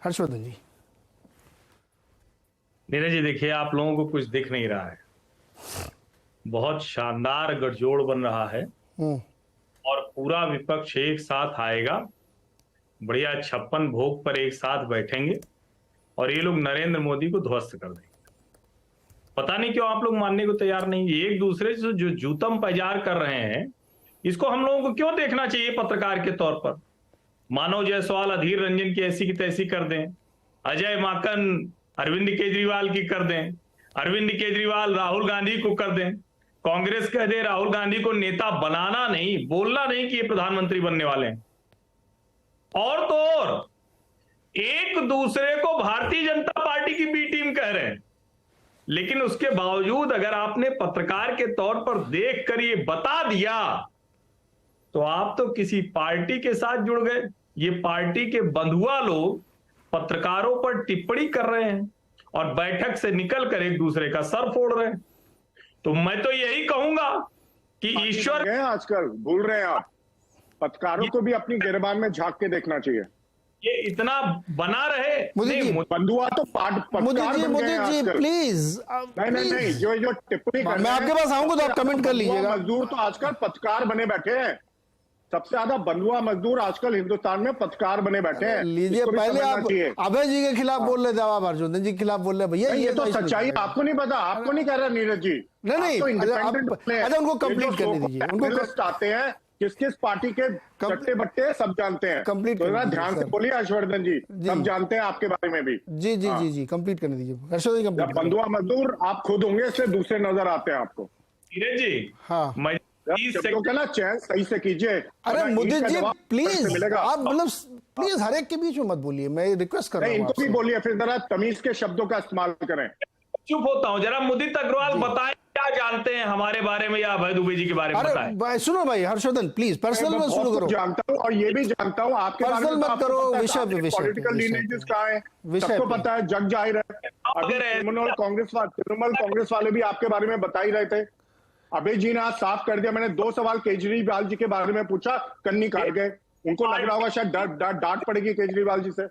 हर्षवर्धन जी। नीरज जी, देखिए, आप लोगों को कुछ दिख नहीं रहा है। बहुत शानदार गठजोड़ बन रहा है और पूरा विपक्ष एक साथ आएगा, बढ़िया 56 भोग पर एक साथ बैठेंगे और ये लोग नरेंद्र मोदी को ध्वस्त कर देंगे। पता नहीं क्यों आप लोग मानने को तैयार नहीं। एक दूसरे से जो जूतम पैजार कर रहे हैं, इसको हम लोगों को क्यों देखना चाहिए पत्रकार के तौर पर? मानव जायसवाल अधीर रंजन की ऐसी की तैसी कर दें, अजय माकन अरविंद केजरीवाल की कर दें, अरविंद केजरीवाल राहुल गांधी को कर दें, कांग्रेस कह दे राहुल गांधी को नेता बनाना नहीं, बोलना नहीं कि ये प्रधानमंत्री बनने वाले हैं। और तो और एक दूसरे को भारतीय जनता पार्टी की बी टीम कह रहे हैं, लेकिन उसके बावजूद अगर आपने पत्रकार के तौर पर देखकर ये बता दिया तो आप तो किसी पार्टी के साथ जुड़ गए। ये पार्टी के बंधुआ लोग पत्रकारों पर टिप्पणी कर रहे हैं और बैठक से निकलकर एक दूसरे का सर फोड़ रहे हैं। तो मैं तो यही कहूंगा कि ईश्वर आजकल भूल रहे हैं आप, पत्रकारों को भी अपनी गिरबान में झांक के देखना चाहिए। ये इतना बना रहे बंधुआ तो पत्रकार बन गए जी आजकल। प्लीज नहीं, जो टिप्पणी मैं आपके पास आऊंगा तो आप कमेंट कर लीजिएगा। मजदूर तो आजकल पत्रकार बने बैठे हैं। सबसे ज्यादा बंधुआ मजदूर आजकल हिंदुस्तान में पत्रकार बने बैठे हैं। लीजिए, पहले आप अभय जी के खिलाफ बोल रहे थे, आप हर्षवर्धन जी के खिलाफ बोल रहे भैया। ये तो सच्चाई आपको नहीं पता, आपको नहीं कह रहा नीरज जी। नहीं, अच्छा उनको कंप्लीट करने दीजिए। उनको आते हैं किस किस पार्टी के चट्टे बट्टे सब जानते हैं। कंप्लीट ध्यान से बोलिए हर्षवर्धन जी, सब जानते हैं आपके बारे में भी। जी जी जी जी कंप्लीट करने दीजिए हर्षवर्धन जी। बंधुआ मजदूर आप खुद होंगे, इससे दूसरे नजर आते हैं आपको। नीरज जी, हाँ, मैं ना चयन सही से कीजिए। अरे मुझे जी प्लीज, आप मतलब प्लीज हर एक के बीच में मत बोलिए, मैं रिक्वेस्ट कर रहा हूं। इनको भी बोलिए, फिर जरा तमीज के शब्दों का इस्तेमाल करें। चुप होता हूं। जरा मुदित अग्रवाल बताएं क्या जानते हैं हमारे बारे में या अभय दुबे जी के बारे में बताएं। सुनो भाई हर्षवर्धन प्लीज, पर्सनल में शुरू करो। जानता हूं और ये भी जानता हूं आपके बारे में मत करो। पॉलिटिकल लीनिएजेस कहां है सबको पता है, जग जाहिर है। अगर तृणमूल कांग्रेस वाले भी आपके बारे में बता ही रहे थे। अभय जी ने आज साफ कर दिया। मैंने 2 सवाल केजरीवाल जी के बारे में पूछा, कन्नी काट गए। उनको लग रहा होगा शायद डांट पड़ेगी केजरीवाल जी से।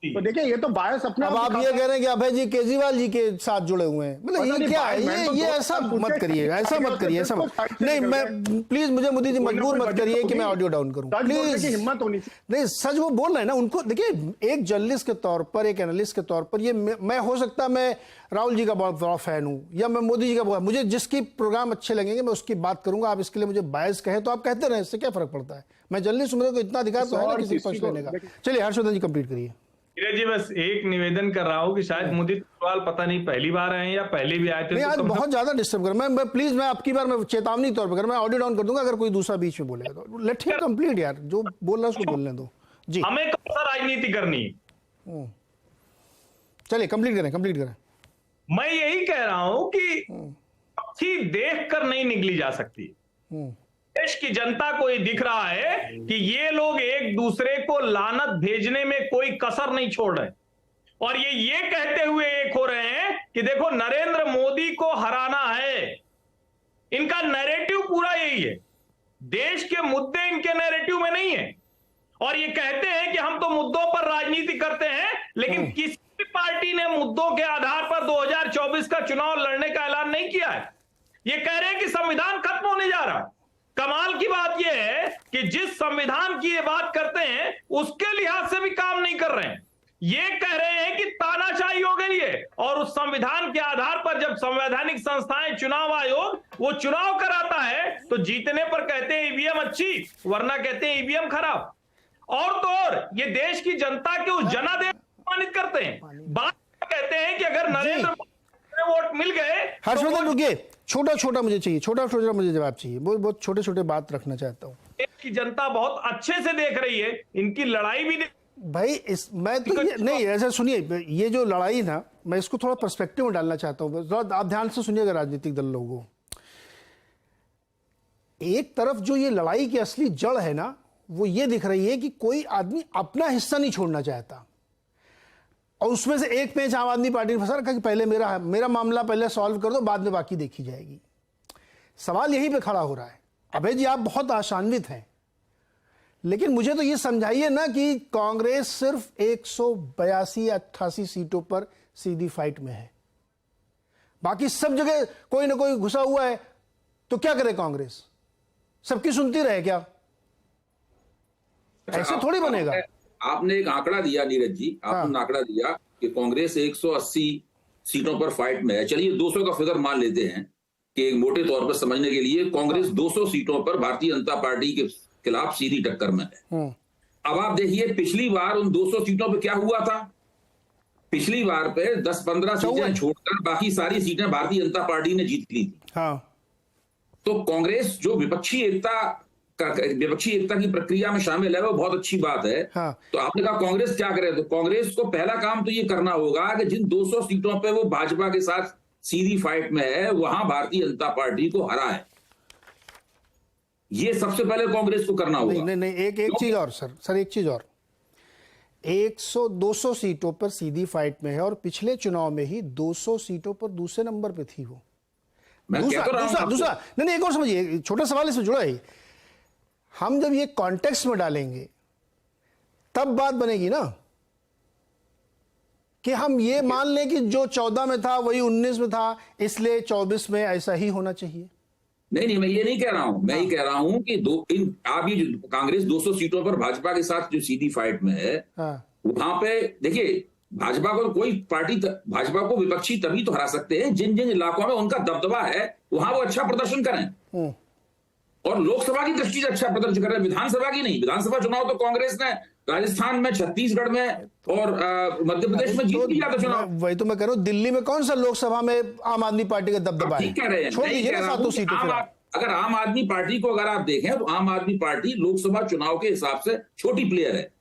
तो देखिए, ये तो बायस अपने अब आप ये कह रहे हैं कि अभय जी केजरीवाल जी के साथ जुड़े हुए हैं, मतलब ये क्या है? ये ऐसा मत करिए, ऐसा मत करिए, ऐसा नहीं। मैं प्लीज, मुझे मोदी जी मजबूर मत करिए कि मैं ऑडियो डाउन करूं प्लीज। हिम्मत होनी नहीं, सच वो बोल रहे हैं ना। उनको देखिए, एक जर्नलिस्ट के तौर पर, एक एनालिस्ट के तौर पर, ये मैं हो सकता है मैं राहुल जी का बहुत बड़ा फैन हूं या मैं मोदी जी का, मुझे जिसकी प्रोग्राम अच्छे लगेंगे मैं उसकी बात करूंगा। आप इसके लिए मुझे बायस कहे तो आप कहते रहे, इससे क्या फर्क पड़ता है? मैं जर्नलिस्ट हूं, मेरे को इतना अधिकार तो है ना किसी पक्ष लेने का। चलिए हर्षवर्धन जी कंप्लीट करिए। नीरज जी, बस एक निवेदन कर रहा हूं कि शायद मुदित अग्रवाल पता नहीं पहली बार आए हैं या पहले भी आए थे। नहीं, आज बहुत ज्यादा डिस्टर्ब कर मैं प्लीज, मैं आपकी बार मैं चेतावनी तौर पर मैं ऑडियो डाउन कर दूंगा अगर कोई दूसरा बीच में बोलेगा तो। लेट हिम कंप्लीट यार, जो बोल रहा है उसको बोलने दो जी। हमें कौन सा राजनीति करनी? चलिए कंप्लीट करें। मैं यही कह रहा हूं कि अच्छी देख कर नहीं निगली जा सकती। देश की जनता को ये दिख रहा है कि ये लोग एक दूसरे को लानत भेजने में कोई कसर नहीं छोड़ रहे और ये कहते हुए एक हो रहे हैं कि देखो नरेंद्र मोदी को हराना है। इनका नैरेटिव पूरा यही है। देश के मुद्दे इनके नैरेटिव में नहीं है और ये कहते हैं कि हम तो मुद्दों पर राजनीति करते हैं, लेकिन किसी भी पार्टी ने मुद्दों के आधार पर 2024 का चुनाव लड़ने का ऐलान नहीं किया है। ये कह रहे हैं कि संविधान खत्म होने जा रहा है। कमाल की बात यह है कि जिस संविधान की ये बात करते हैं उसके लिहाज से भी काम नहीं कर रहे हैं। ये कह रहे हैं कि तानाशाही हो गई है और उस संविधान के आधार पर जब संवैधानिक संस्थाएं, चुनाव आयोग वो चुनाव कराता है तो जीतने पर कहते हैं ईवीएम अच्छी, वरना कहते हैं ईवीएम खराब। और तो और ये देश की जनता के उस जनादेश को सम्मानित करते हैं। बात कहते हैं कि अगर नरेंद्र मोदी वोट मिल गए। हर्षवर्धन रुकिए, छोटा मुझे चाहिए, छोटा मुझे जवाब चाहिए। बहुत छोटे बात रखना चाहता हूँ। देश की जनता बहुत अच्छे से देख रही है, इनकी लड़ाई भी भाई मैं तो नहीं, ऐसा सुनिए, ये जो लड़ाई ना, मैं इसको थोड़ा पर्सपेक्टिव में डालना चाहता हूँ। आप ध्यान से सुनिएगा राजनीतिक दल लोगों। एक तरफ जो ये लड़ाई की असली जड़ है ना, वो ये दिख रही है कि कोई आदमी अपना हिस्सा नहीं छोड़ना चाहता और उसमें से एक पेंच आम आदमी पार्टी ने फंसा रखा कि पहले मेरा मामला पहले सॉल्व कर दो, बाद में बाकी देखी जाएगी। सवाल यहीं पे खड़ा हो रहा है। अभय जी, आप बहुत आशान्वित हैं, लेकिन मुझे तो ये समझाइए ना कि कांग्रेस सिर्फ 182 या 88 सीटों पर सीधी फाइट में है, बाकी सब जगह कोई ना कोई घुसा हुआ है, तो क्या करे कांग्रेस? सबकी सुनती रहे क्या? ऐसे थोड़ी बनेगा। आपने एक आंकड़ा दिया नीरज जी, आपने आंकड़ा दिया कि कांग्रेस 180 सीटों पर फाइट में है। चलिए 200 का फिगर मान लेते हैं कि एक मोटे तौर पर समझने के लिए कांग्रेस 200 सीटों पर भारतीय जनता पार्टी के खिलाफ सीधी टक्कर में है। अब आप देखिए पिछली बार उन 200 सीटों पे क्या हुआ था। पिछली बार पे 10-15 सीटें छोड़कर बाकी सारी सीटें भारतीय जनता पार्टी ने जीत ली थी। तो कांग्रेस जो विपक्षी एकता की प्रक्रिया में शामिल है वो बहुत अच्छी बात है। तो आपने कहा कांग्रेस क्या करे, तो कांग्रेस को पहला काम तो ये करना होगा कि जिन 200 सीटों पे वो भाजपा के साथ सीधी फाइट में है वहां भारतीय जनता पार्टी को हराए। ये सबसे पहले कांग्रेस को करना होगा। नहीं, एक चीज और सर, एक चीज और, 200 सीटों पर सीधी फाइट में है और पिछले चुनाव में ही 200 सीटों पर दूसरे नंबर पे थी वो। दूसरा नहीं, एक और समझिए, छोटा सवाल इसमें जुड़ा है। हम जब ये कॉन्टेक्स्ट में डालेंगे तब बात बनेगी ना, कि हम ये मान लें कि जो 14 में था वही 19 में था, इसलिए 24 में ऐसा ही होना चाहिए। नहीं, मैं ये नहीं कह रहा हूं। मैं ये कह रहा हूं कि आप ये कांग्रेस 200 सीटों पर भाजपा के साथ जो सीधी फाइट में है, वहां पे देखिए भाजपा को विपक्षी तभी तो हरा सकते हैं जिन जिन इलाकों में उनका दबदबा है वहां वो अच्छा प्रदर्शन करें, और लोकसभा की दृष्टि से अच्छा प्रदर्शन करें, विधानसभा की नहीं। विधानसभा चुनाव तो कांग्रेस ने राजस्थान में, छत्तीसगढ़ में और मध्य प्रदेश में जीत लिया था चुनाव। वही तो मैं कह रहा हूं, दिल्ली में कौन सा लोकसभा में आम आदमी पार्टी का दबदबा है? कह रहे हैं, छोड़ दीजिए ना 7 सीटों पे। अगर आम आदमी पार्टी को अगर आप देखें तो आम आदमी पार्टी लोकसभा चुनाव के हिसाब से छोटी प्लेयर है।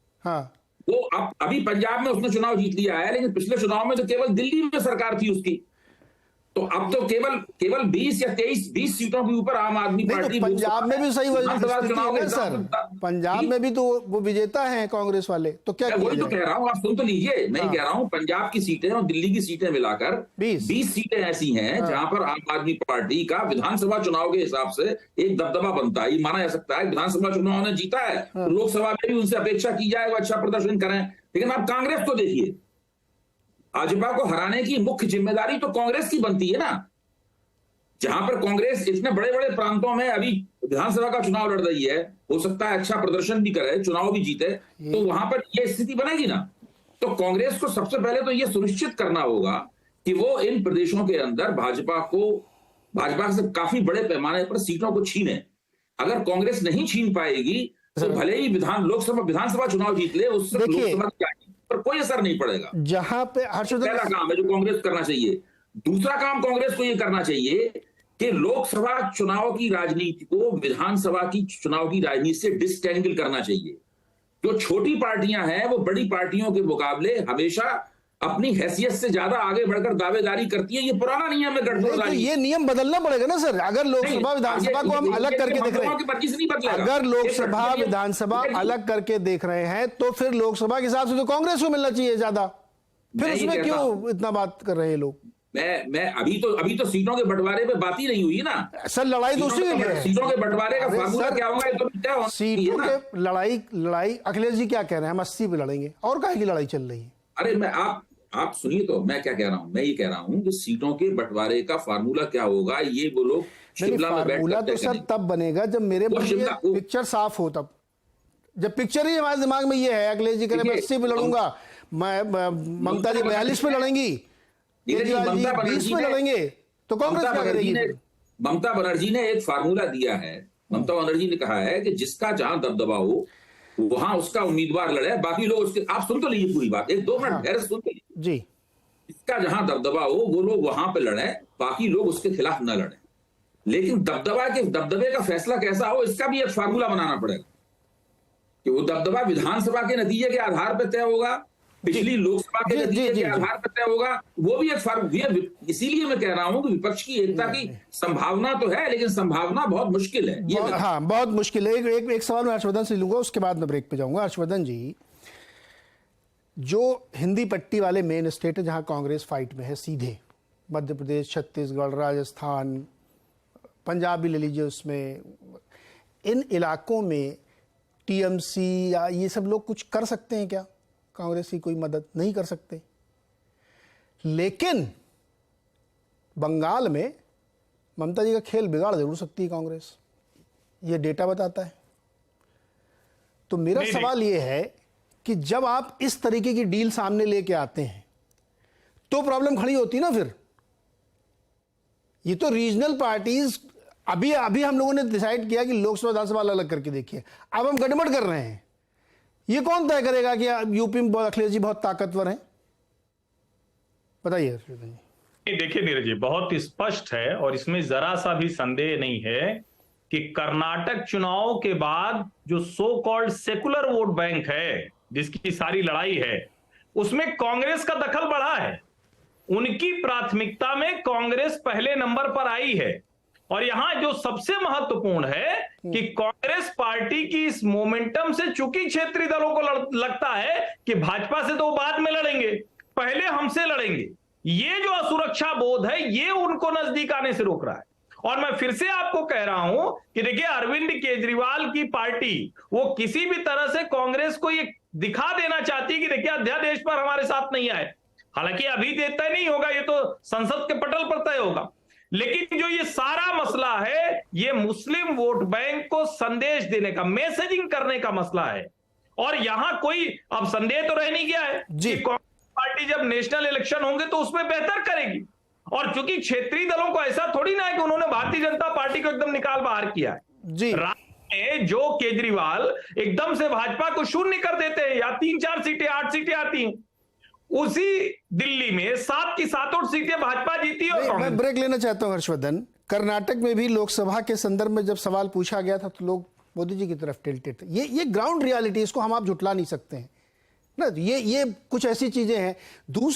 वो अभी पंजाब में उसने चुनाव जीत लिया है, लेकिन पिछले चुनाव में तो केवल दिल्ली में सरकार थी उसकी। तो अब तो केवल 20 या 20 सीटों के ऊपर आम आदमी पार्टी। तो पंजाब में भी सही है सर, पंजाब में भी तो वो विजेता हैं कांग्रेस वाले, तो क्या? वही तो कह रहा हूं, आप सुन तो लीजिए। मैं कह रहा हूं पंजाब की सीटें और दिल्ली की सीटें मिलाकर 20 सीटें ऐसी हैं जहां पर आम आदमी पार्टी का विधानसभा चुनाव के हिसाब से एक दबदबा बनता है। माना जा सकता है विधानसभा चुनाव ने जीता है, लोकसभा में भी उनसे अपेक्षा की जाए वो अच्छा प्रदर्शन करें। लेकिन आप कांग्रेस को देखिए, भाजपा को हराने की मुख्य जिम्मेदारी तो कांग्रेस की बनती है ना। जहां पर कांग्रेस इतने बड़े बड़े प्रांतों में अभी विधानसभा का चुनाव लड़ रही है, हो सकता है अच्छा प्रदर्शन भी करे, चुनाव भी जीते, तो वहां पर यह स्थिति बनेगी ना। तो कांग्रेस को सबसे पहले तो यह सुनिश्चित करना होगा कि वो इन प्रदेशों के अंदर भाजपा से काफी बड़े पैमाने पर सीटों को छीने। अगर कांग्रेस नहीं छीन पाएगी तो भले ही विधानसभा चुनाव जीत ले, उससे लोकसभा पर कोई असर नहीं पड़ेगा। जहां पे पहला काम है जो कांग्रेस करना चाहिए। दूसरा काम कांग्रेस को यह करना चाहिए कि लोकसभा चुनाव की राजनीति को विधानसभा की चुनाव की राजनीति से डिस्टेंगल करना चाहिए। जो छोटी पार्टियां हैं वो बड़ी पार्टियों के मुकाबले हमेशा अपनी हैसियत से ज्यादा आगे बढ़कर दावेदारी करती है। ये पुराना नियम है गठबंधन। तो ये नियम बदलना पड़ेगा ना सर। अगर लोकसभा विधानसभा को हम अलग करके देख रहे हैं, अगर लोकसभा विधानसभा अलग करके देख रहे हैं तो फिर लोकसभा के हिसाब से तो कांग्रेस को मिलना चाहिए ज्यादा, फिर उसमें क्यों इतना बात कर रहे हैं लोग? मैं अभी तो सीटों के बंटवारे पे बात ही नहीं हुई ना सर। लड़ाई तो उसी के लिए है। सीटों के बंटवारे का फार्मूला क्या होगा, ये तो क्या होगा? सीटों के लड़ाई अखिलेश जी क्या कह रहे हैं, हम 80 पे लड़ेंगे, और काहे की लड़ाई चल रही है? अरे आप सुनिए तो मैं क्या कह रहा हूं। मैं ये कह रहा हूं कि सीटों के बंटवारे का फार्मूला क्या होगा, ये वो लोग शिमला में फार्मूला तो सर तब बनेगा जब मेरे पिक्चर साफ हो। तब जब पिक्चर ही हमारे दिमाग में ये है, अखिलेश जी कह रहे हैं 80 पे लड़ूंगा, मैं ममता जी 42 पे लड़ेंगी, 20 पे लड़ेंगे, तो कांग्रेस क्या करेगी? ममता बनर्जी ने एक फार्मूला दिया है। ममता बनर्जी ने कहा है कि जिसका जहां दबदबा हो वहां उसका उम्मीदवार लड़े, बाकी लोग उसके। आप सुन तो लीजिए पूरी बात, 1-2 मिनट धैर्य से सुन लीजिए जी। इसका जहां दबदबा हो वो लोग वहां पे लड़े, बाकी लोग उसके खिलाफ न लड़े। लेकिन दबदबे का फैसला कैसा हो इसका भी एक फार्मूला बनाना पड़ेगा कि वो दबदबा विधानसभा के नतीजे के आधार पर तय होगा, पिछली लोकसभा के नतीजे के आधार पर तय होगा, वो भी एक फार्मूला। इसीलिए मैं कह रहा हूं कि विपक्ष की एकता की संभावना तो है, लेकिन संभावना बहुत मुश्किल है। हाँ, बहुत मुश्किल है। एक सवाल मैं हर्षवर्धन से लूंगा, उसके बाद मैं ब्रेक पे जाऊंगा। हर्षवर्धन जी, जो हिंदी पट्टी वाले मेन स्टेट है जहां कांग्रेस फाइट में है सीधे, मध्य प्रदेश, छत्तीसगढ़, राजस्थान, पंजाब भी ले लीजिए, उसमें इन इलाकों में टीएमसी या ये सब लोग कुछ कर सकते हैं क्या? कांग्रेस की कोई मदद नहीं कर सकते। लेकिन बंगाल में ममता जी का खेल बिगाड़ जरूर सकती है कांग्रेस, ये डेटा बताता है। तो मेरा सवाल ये है कि जब आप इस तरीके की डील सामने लेके आते हैं तो प्रॉब्लम खड़ी होती है ना। फिर ये तो रीजनल पार्टीज, अभी हम लोगों ने डिसाइड किया कि लोकसभा विधानसभा अलग करके देखिए, अब हम गड़बड़ कर रहे हैं। ये कौन तय करेगा कि यूपी में अखिलेश जी बहुत ताकतवर हैं? बताइए। देखिए नीरज जी, बहुत स्पष्ट है और इसमें जरा सा भी संदेह नहीं है कि कर्नाटक चुनाव के बाद जो so called secular vote bank है, जिसकी सारी लड़ाई है, उसमें कांग्रेस का दखल बढ़ा है। उनकी प्राथमिकता में कांग्रेस पहले नंबर पर आई है। और यहां जो सबसे महत्वपूर्ण है कि कांग्रेस पार्टी की इस मोमेंटम से, चूंकि क्षेत्रीय दलों को लगता है कि भाजपा से तो बाद में लड़ेंगे, पहले हमसे लड़ेंगे, ये जो असुरक्षा बोध है ये उनको नजदीक आने से रोक रहा है। और मैं फिर से आपको कह रहा हूं कि देखिए, अरविंद केजरीवाल की पार्टी वो किसी भी तरह से कांग्रेस को ये दिखा देना चाहती है कि देखिए अध्यादेश पर हमारे साथ नहीं आए। हालांकि अभी तय नहीं होगा, ये तो संसद के पटल पर तय होगा। लेकिन जो ये सारा मसला है, ये मुस्लिम वोट बैंक को संदेश देने का, मैसेजिंग करने का मसला है। और यहां कोई अब संदेह तो रह नहीं गया है कि कांग्रेस पार्टी जब नेशनल इलेक्शन होंगे तो उसमें बेहतर करेगी। और चूंकि क्षेत्रीय दलों को ऐसा थोड़ी ना है कि उन्होंने भारतीय जनता पार्टी को एकदम निकाल बाहर किया है जी। में जो केजरीवाल एकदम से भाजपा को शून्य कर देते हैं, या 3-4 सीटें 8 सीटें आती हैं, उसी दिल्ली में 7 की 7 सीटें भाजपा जीती। और मैं ब्रेक लेना चाहता हूं हर्षवर्धन। कर्नाटक में भी लोकसभा के संदर्भ में जब सवाल पूछा गया था तो लोग मोदी जी की तरफ टिल्टेड थे। ये ग्राउंड रियलिटी, इसको हम आप झुटला नहीं सकते हैं ना। ये कुछ ऐसी चीजें हैं। दूसरा